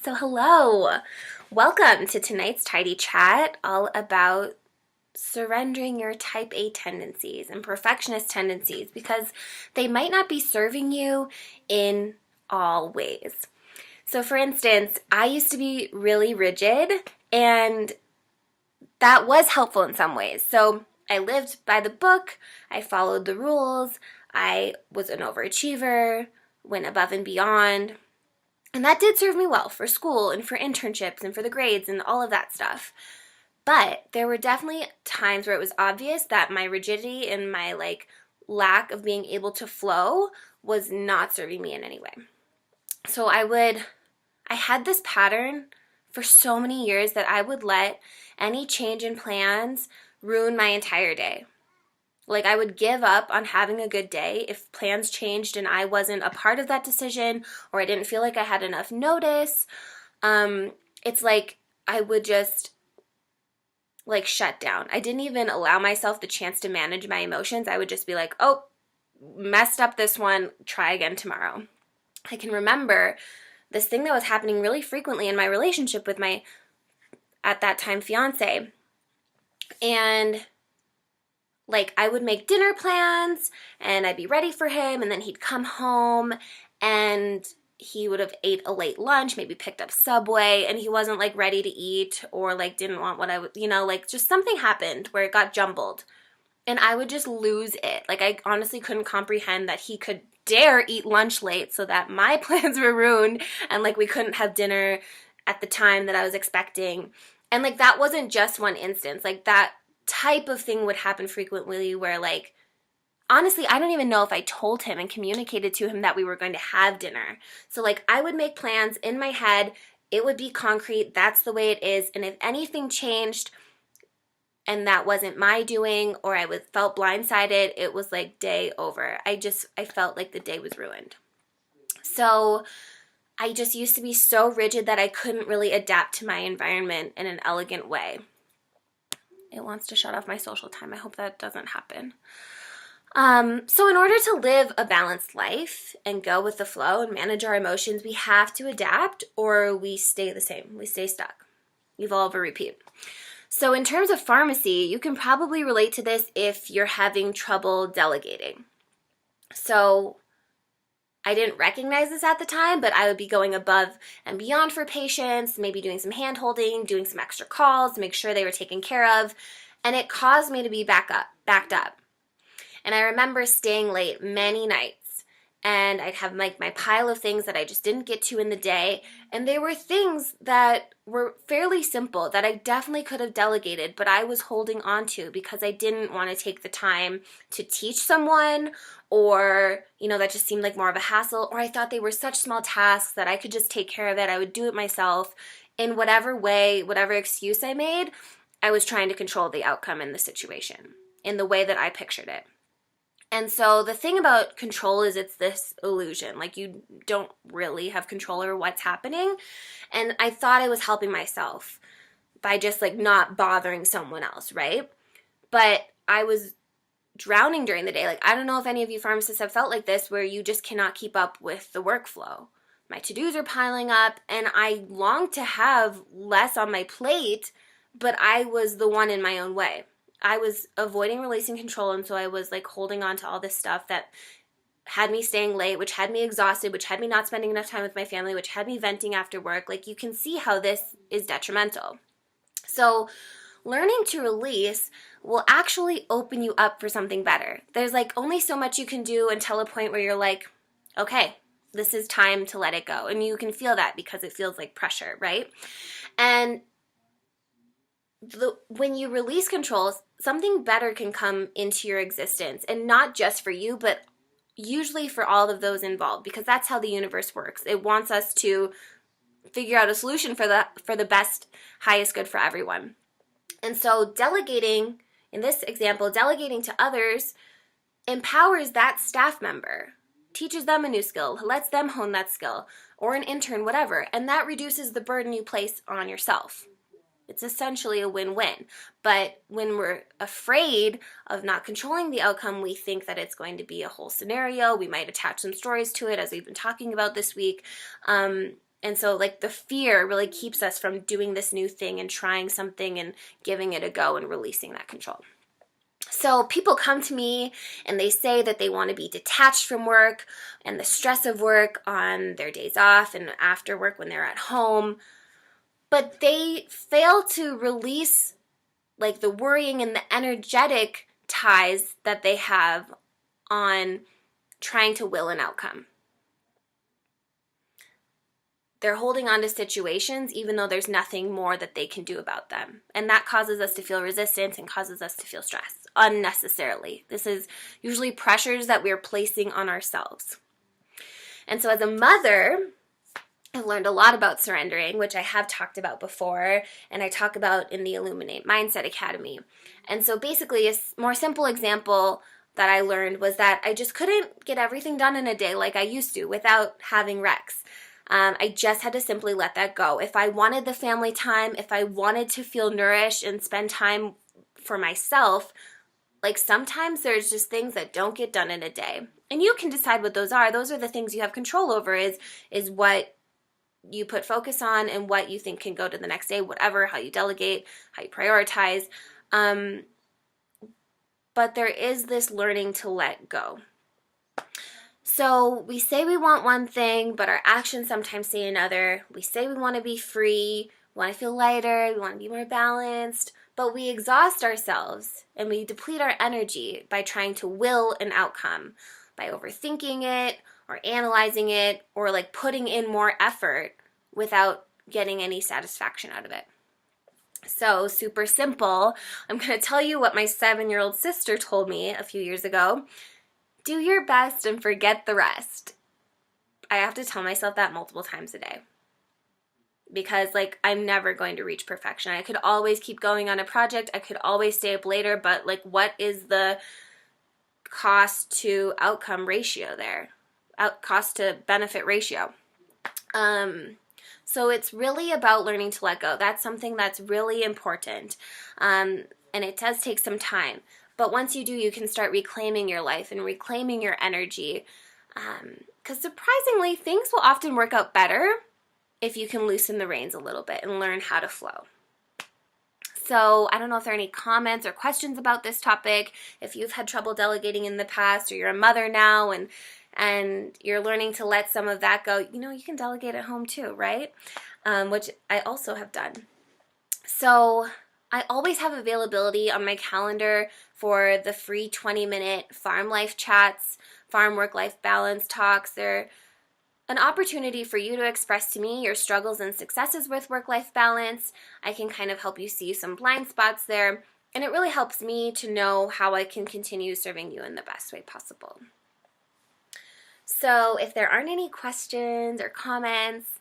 So hello, welcome to tonight's Tidy Chat, all about surrendering your type A tendencies and perfectionist tendencies because they might not be serving you in all ways. So for instance, I used to be really rigid and that was helpful in some ways. So I lived by the book, I followed the rules, I was an overachiever, went above and beyond. And that did serve me well for school and for internships and for the grades and all of that stuff. But there were definitely times where it was obvious that my rigidity and my lack of being able to flow was not serving me in any way. So I had this pattern for so many years that I would let any change in plans ruin my entire day. I would give up on having a good day if plans changed and I wasn't a part of that decision or I didn't feel like I had enough notice. It's like I would just shut down. I didn't even allow myself the chance to manage my emotions. I would just be like, oh, messed up this one, try again tomorrow. I can remember this thing that was happening really frequently in my relationship with my, at that time, fiance. And I would make dinner plans and I'd be ready for him and then he'd come home and he would have ate a late lunch, maybe picked up Subway, and he wasn't ready to eat or didn't want what I would, just something happened where it got jumbled and I would just lose it. I honestly couldn't comprehend that he could dare eat lunch late so that my plans were ruined and we couldn't have dinner at the time that I was expecting. And that wasn't just one instance. That type of thing would happen frequently where honestly, I don't even know if I told him and communicated to him that we were going to have dinner. So I would make plans in my head. It would be concrete. That's the way it is. And if anything changed and that wasn't my doing or I felt blindsided, it was day over. I felt like the day was ruined. So I just used to be so rigid that I couldn't really adapt to my environment in an elegant way. It wants to shut off my social time. I hope that doesn't happen. So in order to live a balanced life and go with the flow and manage our emotions, we have to adapt or we stay the same. We stay stuck. Evolve or repeat. So in terms of pharmacy, you can probably relate to this if you're having trouble delegating. So I didn't recognize this at the time, but I would be going above and beyond for patients, maybe doing some hand-holding, doing some extra calls to make sure they were taken care of, and it caused me to be backed up. And I remember staying late many nights, and I'd have my pile of things that I just didn't get to in the day, and they were things that were fairly simple that I definitely could have delegated, but I was holding on to because I didn't want to take the time to teach someone or, that just seemed like more of a hassle, or I thought they were such small tasks that I could just take care of it. I would do it myself. In whatever way, whatever excuse I made, I was trying to control the outcome in the situation in the way that I pictured it. And so the thing about control is it's this illusion. You don't really have control over what's happening. And I thought I was helping myself by just not bothering someone else, right? But I was drowning during the day. I don't know if any of you pharmacists have felt like this where you just cannot keep up with the workflow. My to-dos are piling up and I long to have less on my plate, but I was the one in my own way. I was avoiding releasing control, and so I was holding on to all this stuff that had me staying late, which had me exhausted, which had me not spending enough time with my family, which had me venting after work. You can see how this is detrimental. So learning to release will actually open you up for something better. There's only so much you can do until a point where you're okay, this is time to let it go. And you can feel that because it feels like pressure, right? And when you release control, something better can come into your existence, and not just for you, but usually for all of those involved, because that's how the universe works. It wants us to figure out a solution for the best, highest good for everyone. And so delegating, in this example, delegating to others empowers that staff member, teaches them a new skill, lets them hone that skill, or an intern, whatever, and that reduces the burden you place on yourself. It's essentially a win-win. But when we're afraid of not controlling the outcome, we think that it's going to be a whole scenario. We might attach some stories to it, as we've been talking about this week. And so like the fear really keeps us from doing this new thing and trying something and giving it a go and releasing that control. So people come to me and they say that they want to be detached from work and the stress of work on their days off and after work when they're at home, but they fail to release like the worrying and the energetic ties that they have on trying to will an outcome. They're holding on to situations even though there's nothing more that they can do about them. And that causes us to feel resistance and causes us to feel stress unnecessarily. This is usually pressures that we're placing on ourselves. And so as a mother, I've learned a lot about surrendering, which I have talked about before, and I talk about in the Illuminate Mindset Academy. And so basically a more simple example that I learned was that I just couldn't get everything done in a day like I used to without having Rex. I just had to simply let that go. If I wanted the family time, if I wanted to feel nourished and spend time for myself, like sometimes there's just things that don't get done in a day. And you can decide what those are. Those are the things you have control over is what you put focus on and what you think can go to the next day, whatever, how you delegate, how you prioritize. But there is this learning to let go. So we say we want one thing, but our actions sometimes say another. We say we want to be free, we want to feel lighter, we want to be more balanced, but we exhaust ourselves and we deplete our energy by trying to will an outcome, by overthinking it or analyzing it or like putting in more effort without getting any satisfaction out of it. So super simple. I'm going to tell you what my 7-year-old sister told me a few years ago. Do your best and forget the rest. I have to tell myself that multiple times a day because like I'm never going to reach perfection. I could always keep going on a project. I could always stay up later, but like what is the cost to outcome ratio there? Cost to benefit ratio. So it's really about learning to let go. That's something that's really important. And it does take some time. But once you do, you can start reclaiming your life and reclaiming your energy. Because surprisingly, things will often work out better if you can loosen the reins a little bit and learn how to flow. So I don't know if there are any comments or questions about this topic. If you've had trouble delegating in the past or you're a mother now and you're learning to let some of that go, you can delegate at home too, right? Which I also have done. So I always have availability on my calendar for the free 20-minute farm life chats, farm work-life balance talks. They're an opportunity for you to express to me your struggles and successes with work-life balance. I can kind of help you see some blind spots there, and it really helps me to know how I can continue serving you in the best way possible. So if there aren't any questions or comments,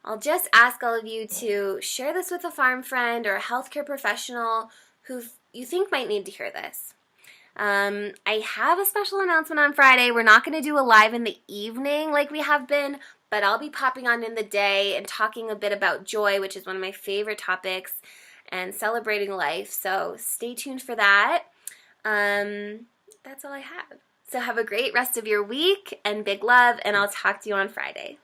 I'll just ask all of you to share this with a farm friend or a healthcare professional who you think might need to hear this. I have a special announcement on Friday. We're not going to do a live in the evening like we have been, but I'll be popping on in the day and talking a bit about joy, which is one of my favorite topics, and celebrating life. So stay tuned for that. That's all I have. So have a great rest of your week and big love, and I'll talk to you on Friday.